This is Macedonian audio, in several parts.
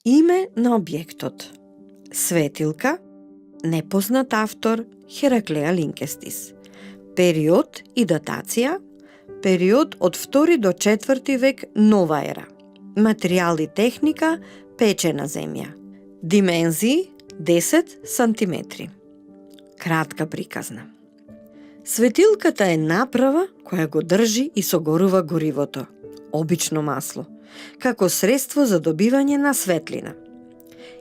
Име на објектот: светилка, непознат автор Хераклеа Линкестис. Период и датација: период од 2 до 4 век нова ера. Материјал и техника: печена земја. Димензии: 10 сантиметри. Кратка приказна. Светилката е направа која го држи и согорува горивото, обично масло, како средство за добивање на светлина.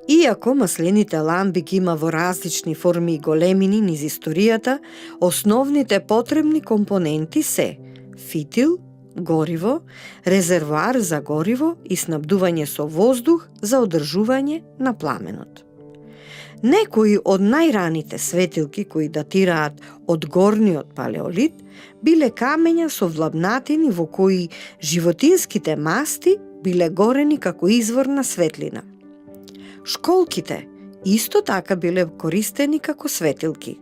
Иако маслените ламби ги има во различни форми и големини низ историјата, основните потребни компоненти се фитил, гориво, резервоар за гориво и снабдување со воздух за одржување на пламенот. Некои од најраните светилки кои датираат од горниот палеолит биле камења со влабнатини во кои животинските масти биле горени како извор на светлина. Школките исто така биле користени како светилки.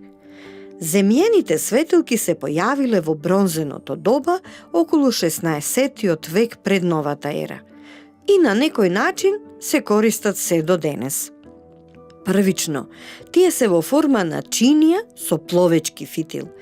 Земјените светилки се појавиле во бронзеното доба околу 16-тиот век пред новата ера и на некој начин се користат се до денес. Првично, тие се во форма на чинија со пловечки фитил,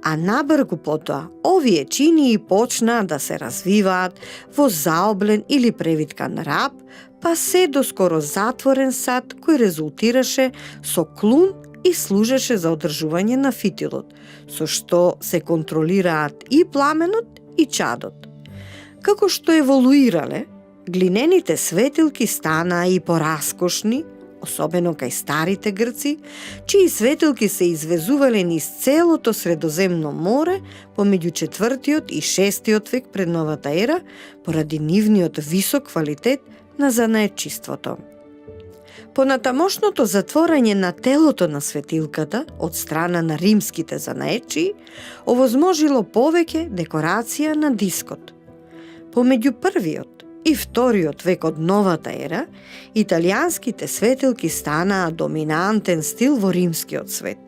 а набргу потоа овие чинии почнаа да се развиваат во заоблен или превиткан рап, па се до скоро затворен сад кој резултираше со клун и служеше за одржување на фитилот, со што се контролираат и пламенот и чадот. Како што еволуирале, глинените светилки станаа и пораскошни, особено кај старите грци, чии светилки се извезувале низ целото Средоземно море помеѓу 4-тиот и 6-тиот век пред новата ера, поради нивниот висок квалитет на занаетчиството. Понатамошното затворање на телото на светилката од страна на римските занаетчии овозможило повеќе декорација на дискот. Помеѓу првиот и вториот век од новата ера, италијанските светилки станаа доминантен стил во римскиот свет.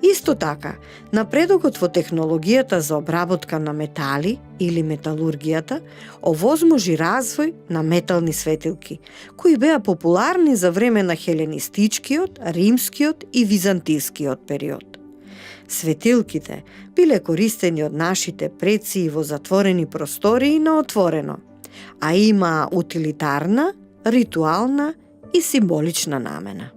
Исто така, напредокот во технологијата за обработка на метали или металургијата овозможи развој на метални светилки, кои беа популарни за време на хеленистичкиот, римскиот и византискиот период. Светилките биле користени од нашите предци во затворени простории на отворено, а имаа утилитарна, ритуална и символична намена.